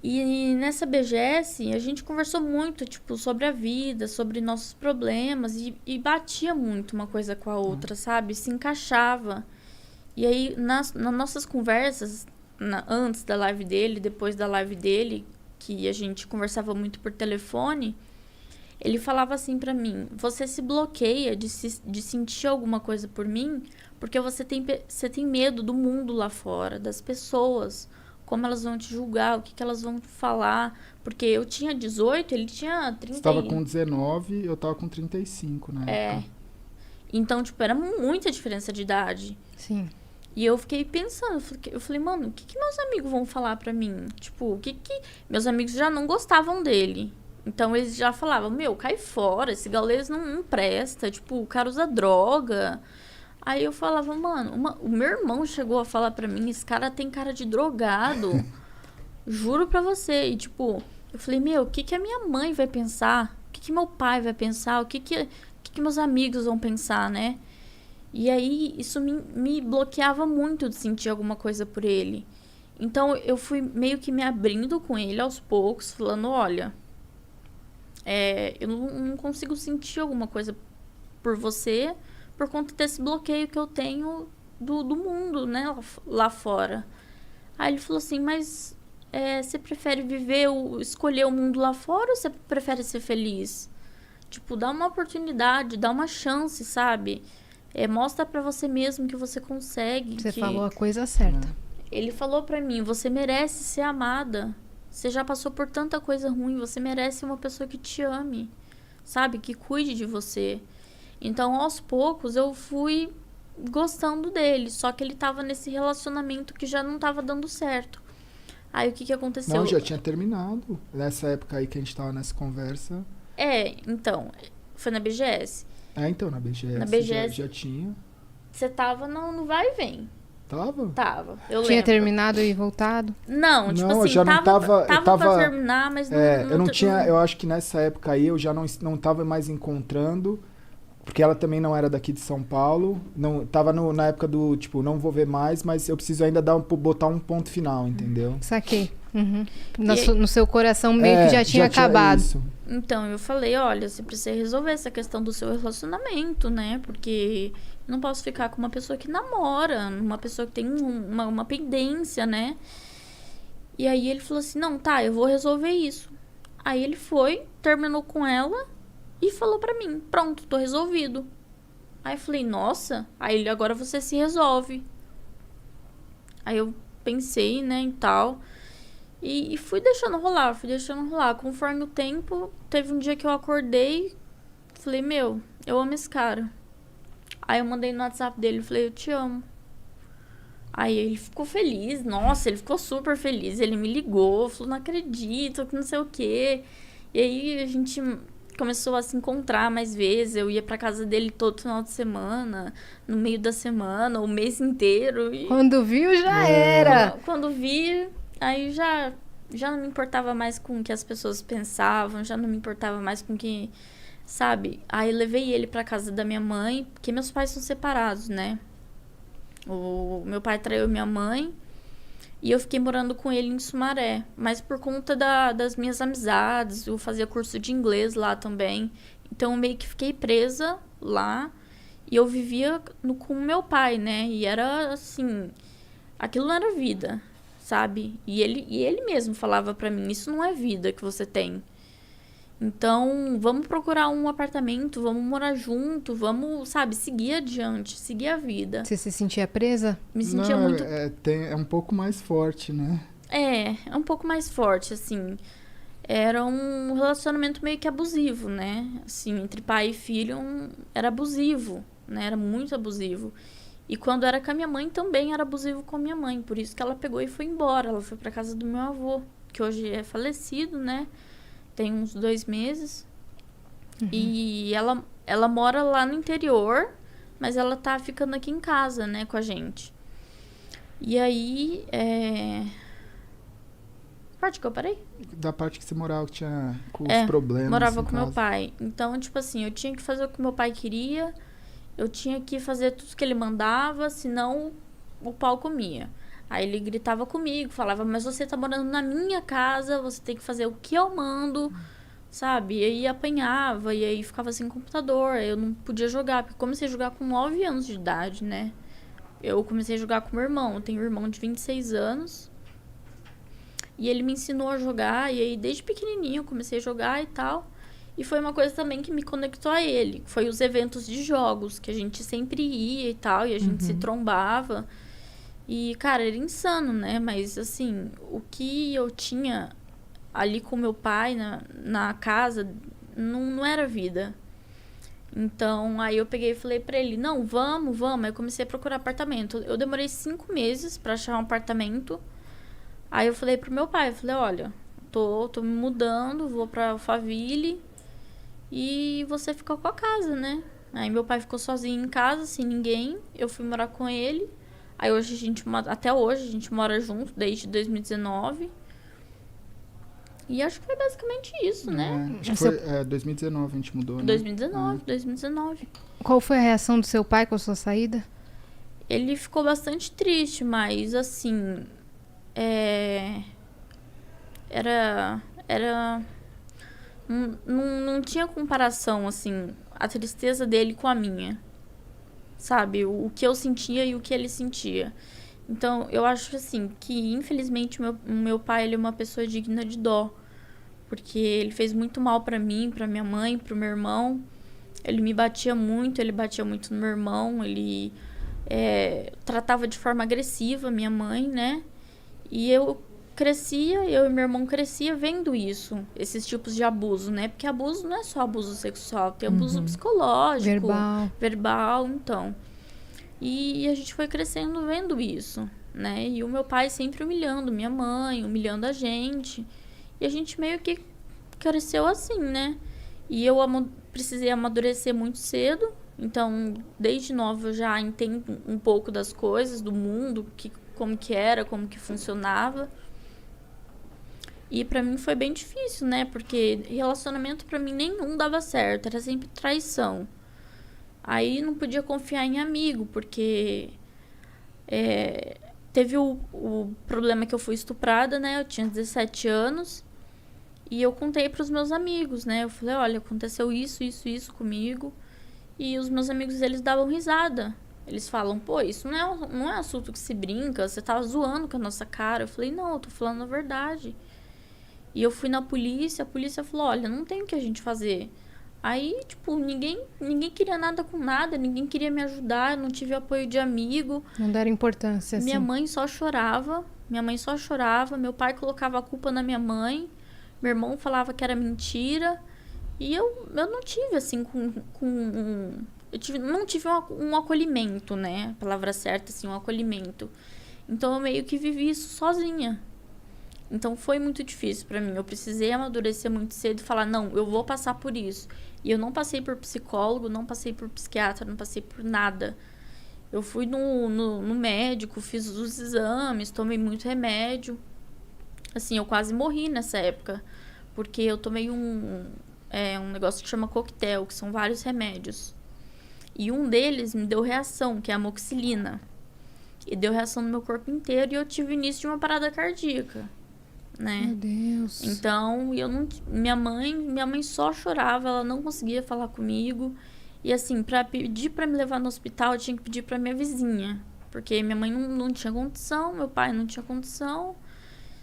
E nessa BGS, a gente conversou muito, tipo, sobre a vida, sobre nossos problemas, e batia muito uma coisa com a outra, sabe? Se encaixava. E aí, nas nossas conversas, antes da live dele, depois da live dele, que a gente conversava muito por telefone, ele falava assim pra mim: você se bloqueia de sentir alguma coisa por mim porque você tem medo do mundo lá fora, das pessoas, como elas vão te julgar, o que elas vão falar. Porque eu tinha 18, ele tinha Você 30 estava e... com 19, eu tava com 35 na É. época. Então, tipo, era muita diferença de idade. Sim. E eu fiquei pensando, eu falei, mano, o que meus amigos vão falar pra mim? Tipo, o que meus amigos já não gostavam dele. Então eles já falavam, meu, cai fora, esse gaulês não presta, tipo, o cara usa droga. Aí eu falava, mano, o meu irmão chegou a falar pra mim, esse cara tem cara de drogado. Juro pra você. E tipo, eu falei, meu, o que a minha mãe vai pensar? O que meu pai vai pensar? O que meus amigos vão pensar, né? E aí, isso me bloqueava muito de sentir alguma coisa por ele. Então, eu fui meio que me abrindo com ele aos poucos, falando, olha, eu não consigo sentir alguma coisa por você por conta desse bloqueio que eu tenho do mundo, né, lá fora. Aí ele falou assim, mas você prefere escolher o mundo lá fora ou você prefere ser feliz? Tipo, dá uma oportunidade, dá uma chance, sabe? Mostra pra você mesmo que você consegue. Você falou a coisa certa. Ele falou pra mim, você merece ser amada. Você já passou por tanta coisa ruim, você merece uma pessoa que te ame, sabe? Que cuide de você. Então, aos poucos, eu fui gostando dele. Só que ele tava nesse relacionamento que já não tava dando certo. Aí, o que aconteceu? Não, já tinha terminado. Nessa época aí que a gente tava nessa conversa. Então, foi na BGS. Então, na BGS, Na BGS já tinha. Você tava no vai e vem. Tava? Tava, eu Tinha lembro. terminado e voltado? Não, tipo Não, assim, eu já não tava... pra terminar, mas eu não tinha... Eu acho que nessa época aí eu já não tava mais encontrando, porque ela também não era daqui de São Paulo. Não, tava na época do, tipo, não vou ver mais, mas eu preciso ainda botar um ponto final, entendeu? Saquei. Uhum. E No seu coração meio que já tinha acabado. Isso. Então, eu falei, olha, você precisa resolver essa questão do seu relacionamento, né? Porque eu não posso ficar com uma pessoa que namora, uma pessoa que tem uma pendência, né? E aí ele falou assim, não, tá, eu vou resolver isso. Aí ele foi, terminou com ela e falou pra mim, pronto, tô resolvido. Aí eu falei, nossa, aí agora você se resolve. Aí eu pensei, né, e tal... E fui deixando rolar. Conforme o tempo, teve um dia que eu acordei, falei, meu, eu amo esse cara. Aí eu mandei no WhatsApp dele, falei, eu te amo. Aí ele ficou feliz, nossa, ele ficou super feliz. Ele me ligou, falou, não acredito, que não sei o quê. E aí a gente começou a se encontrar mais vezes. Eu ia pra casa dele todo final de semana, no meio da semana, o mês inteiro. E Quando viu, já era. quando vi... Aí já não me importava mais com o que as pessoas pensavam, já não me importava mais com o que, sabe? Aí levei ele pra casa da minha mãe, porque meus pais são separados, né? O meu pai traiu minha mãe e eu fiquei morando com ele em Sumaré. Mas por conta das minhas amizades, eu fazia curso de inglês lá também. Então eu meio que fiquei presa lá e eu vivia com o meu pai, né? E era assim, aquilo não era vida. Sabe? E ele mesmo falava pra mim, isso não é vida que você tem. Então, vamos procurar um apartamento, vamos morar junto, vamos, sabe, seguir adiante, seguir a vida. Você se sentia presa? Me sentia não, muito... É um pouco mais forte, né? É um pouco mais forte, assim. Era um relacionamento meio que abusivo, né? Assim, entre pai e filho, era abusivo, né? Era muito abusivo. E quando era com a minha mãe, também era abusivo com a minha mãe. Por isso que ela pegou e foi embora. Ela foi pra casa do meu avô, que hoje é falecido, né? Tem uns 2 meses. Uhum. E ela mora lá no interior, mas ela tá ficando aqui em casa, né, com a gente. E aí, parte que eu parei? Da parte que você morava, que tinha com os problemas. Morava com meu pai. Então, tipo assim, eu tinha que fazer o que meu pai queria... Eu tinha que fazer tudo que ele mandava, senão o pau comia. Aí ele gritava comigo, falava, mas você tá morando na minha casa, você tem que fazer o que eu mando, sabe? E aí apanhava, e aí ficava sem computador, eu não podia jogar, porque eu comecei a jogar com 9 anos de idade, né? Eu comecei a jogar com meu irmão, eu tenho um irmão de 26 anos, e ele me ensinou a jogar, e aí desde pequenininho eu comecei a jogar e tal. E foi uma coisa também que me conectou a ele, foi os eventos de jogos, que a gente sempre ia e tal, e a gente se trombava. E, cara, era insano, né? Mas, assim, o que eu tinha ali com meu pai na casa não era vida. Então, aí eu peguei e falei pra ele, não, vamos. Aí eu comecei a procurar apartamento. Eu demorei 5 meses pra achar um apartamento. Aí eu falei pro meu pai, eu falei, olha, tô me mudando, vou pra Alphaville e você fica com a casa, né? Aí meu pai ficou sozinho em casa, sem ninguém. Eu fui morar com ele. Aí hoje até hoje a gente mora junto, desde 2019. E acho que foi basicamente isso, né? Acho que foi 2019 a gente mudou, né? 2019. Qual foi a reação do seu pai com a sua saída? Ele ficou bastante triste, mas assim... Não tinha comparação, assim, a tristeza dele com a minha. Sabe? O que eu sentia e o que ele sentia. Então, eu acho, assim, que infelizmente o meu pai, ele é uma pessoa digna de dó. Porque ele fez muito mal pra mim, pra minha mãe, pro meu irmão. Ele me batia muito, ele batia muito no meu irmão. Ele tratava de forma agressiva minha mãe, né? E eu e meu irmão crescia vendo isso, esses tipos de abuso, né? Porque abuso não é só abuso sexual, tem abuso psicológico, verbal, então. E a gente foi crescendo vendo isso, né? E o meu pai sempre humilhando minha mãe, humilhando a gente. E a gente meio que cresceu assim, né? E eu precisei amadurecer muito cedo. Então, desde nova eu já entendo um pouco das coisas, do mundo, como que era, como que funcionava. E pra mim foi bem difícil, né? Porque relacionamento pra mim nenhum dava certo, era sempre traição. Aí não podia confiar em amigo, porque teve o problema que eu fui estuprada, né? Eu tinha 17 anos e eu contei pros meus amigos, né? Eu falei, olha, aconteceu isso comigo. E os meus amigos, eles davam risada. Eles falam, pô, isso não é assunto que se brinca, você tá zoando com a nossa cara. Eu falei, não, eu tô falando a verdade. E eu fui na polícia, a polícia falou, olha, não tem o que a gente fazer. Aí, tipo, ninguém queria nada com nada, ninguém queria me ajudar, eu não tive apoio de amigo. Não deram importância, assim. Minha mãe só chorava, meu pai colocava a culpa na minha mãe, meu irmão falava que era mentira. E eu não tive, assim, não tive um acolhimento, né? A palavra certa, assim, um acolhimento. Então, eu meio que vivi isso sozinha. Então, foi muito difícil pra mim. Eu precisei amadurecer muito cedo e falar, não, eu vou passar por isso. E eu não passei por psicólogo, não passei por psiquiatra, não passei por nada. Eu fui no médico, fiz os exames, tomei muito remédio. Assim, eu quase morri nessa época. Porque eu tomei um negócio que chama coquetel, que são vários remédios. E um deles me deu reação, que é a amoxicilina. E deu reação no meu corpo inteiro e eu tive início de uma parada cardíaca, né? Meu Deus. Então, minha mãe só chorava, ela não conseguia falar comigo. E assim, pra pedir pra me levar no hospital, eu tinha que pedir pra minha vizinha. Porque minha mãe não tinha condição, meu pai não tinha condição,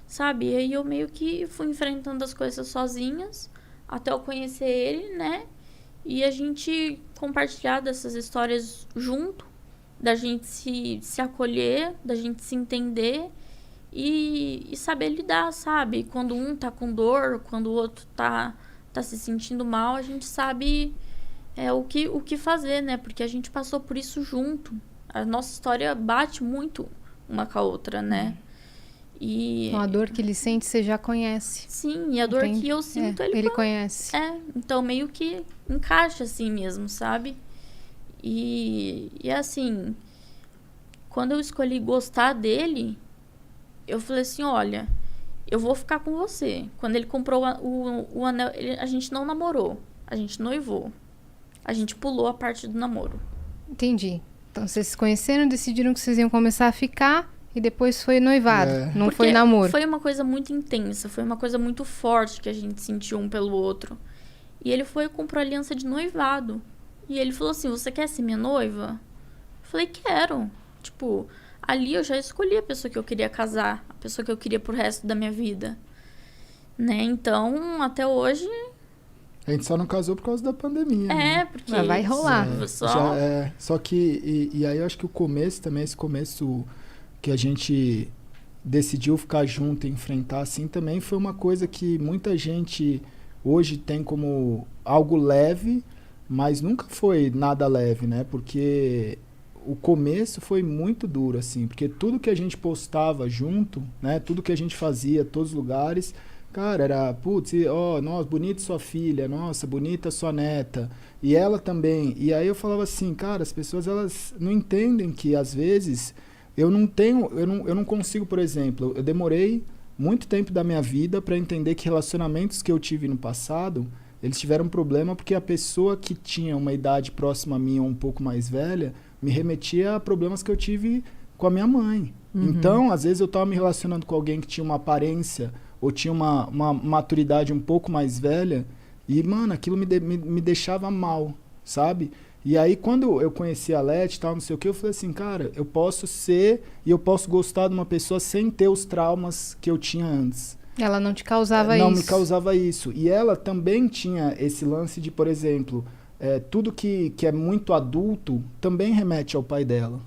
sabe? E aí eu meio que fui enfrentando as coisas sozinhas, até eu conhecer ele, né? E a gente compartilhar dessas histórias junto, da gente se acolher, da gente se entender e saber lidar, sabe? Quando um tá com dor, quando o outro tá se sentindo mal, a gente sabe o que fazer, né? Porque a gente passou por isso junto. A nossa história bate muito uma com a outra, né? E a dor que ele sente, você já conhece. Sim, e a dor que eu sinto, ele conhece. Então meio que encaixa assim mesmo, sabe? E assim, quando eu escolhi gostar dele, eu falei assim, olha, eu vou ficar com você. Quando ele comprou o anel, a gente não namorou, a gente noivou. A gente pulou a parte do namoro. Entendi. Então vocês se conheceram, decidiram que vocês iam começar a ficar E depois foi noivado, não Porque foi namoro. foi uma coisa muito intensa, foi uma coisa muito forte que a gente sentiu um pelo outro. E ele foi e comprou aliança de noivado. E ele falou assim, você quer ser minha noiva? Eu falei, quero. Tipo, ali eu já escolhi a pessoa que eu queria casar, a pessoa que eu queria pro resto da minha vida. Né? Então, até hoje... A gente só não casou por causa da pandemia, né? porque... Mas vai rolar. Só que, e aí eu acho que o começo também, esse começo que a gente decidiu ficar junto e enfrentar assim, também foi uma coisa que muita gente hoje tem como algo leve, mas nunca foi nada leve, né? Porque o começo foi muito duro, assim, porque tudo que a gente postava junto, né? Tudo que a gente fazia, todos os lugares... Cara, era, putz, ó, nossa, bonita sua filha, nossa, bonita sua neta. E ela também. E aí eu falava assim, cara, as pessoas, elas não entendem que, às vezes, eu não consigo, por exemplo, eu demorei muito tempo da minha vida para entender que relacionamentos que eu tive no passado, eles tiveram problema porque a pessoa que tinha uma idade próxima a minha ou um pouco mais velha, me remetia a problemas que eu tive com a minha mãe. Então, às vezes eu estava me relacionando com alguém que tinha uma aparência ou tinha uma maturidade um pouco mais velha, e, mano, aquilo me deixava mal, sabe? E aí, quando eu conheci a Leti e tal, não sei o que, eu falei assim, cara, eu posso ser e eu posso gostar de uma pessoa sem ter os traumas que eu tinha antes. Ela não te causava isso? Não me causava isso. E ela também tinha esse lance de, por exemplo, tudo que é muito adulto também remete ao pai dela.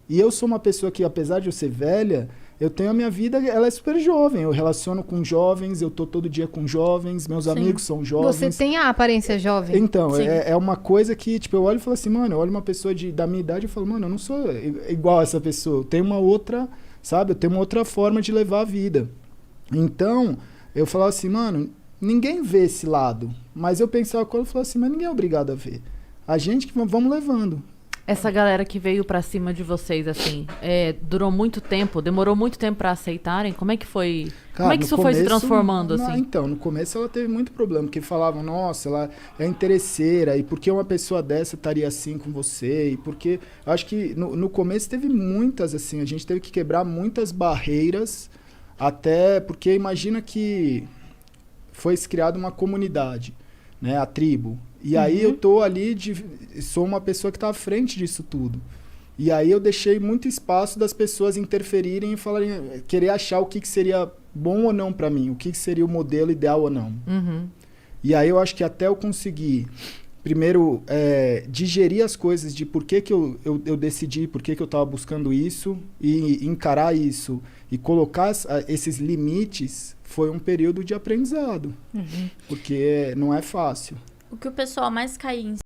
E eu sou uma pessoa que, apesar de eu ser velha, eu tenho a minha vida, ela é super jovem. Eu relaciono com jovens, eu tô todo dia com jovens, meus amigos são jovens. Você tem a aparência jovem? Então, é uma coisa que, tipo, eu olho e falo assim, mano, eu olho uma pessoa da minha idade e falo, mano, eu não sou igual a essa pessoa. Eu tenho uma outra, sabe? Eu tenho uma outra forma de levar a vida. Então, eu falava assim, mano, ninguém vê esse lado. Mas eu pensava quando eu falava assim, mas ninguém é obrigado a ver. A gente que vamos levando. Essa galera que veio pra cima de vocês, assim, durou muito tempo, demorou muito tempo pra aceitarem? Como é que foi? Cara, como é que isso foi se transformando, assim? Então, no começo ela teve muito problema, porque falavam, nossa, ela é interesseira, e por que uma pessoa dessa estaria assim com você? E porque, acho que no começo teve muitas, assim, a gente teve que quebrar muitas barreiras, até porque imagina que foi criada uma comunidade, né, a tribo. E aí eu tô ali, sou uma pessoa que tá à frente disso tudo. E aí eu deixei muito espaço das pessoas interferirem e falarem, querer achar o que seria bom ou não para mim, o que seria o modelo ideal ou não. E aí eu acho que até eu conseguir, primeiro, digerir as coisas de por que eu decidi, por que eu tava buscando isso, e encarar isso, e colocar esses limites, foi um período de aprendizado. Porque não é fácil. O que o pessoal mais cai em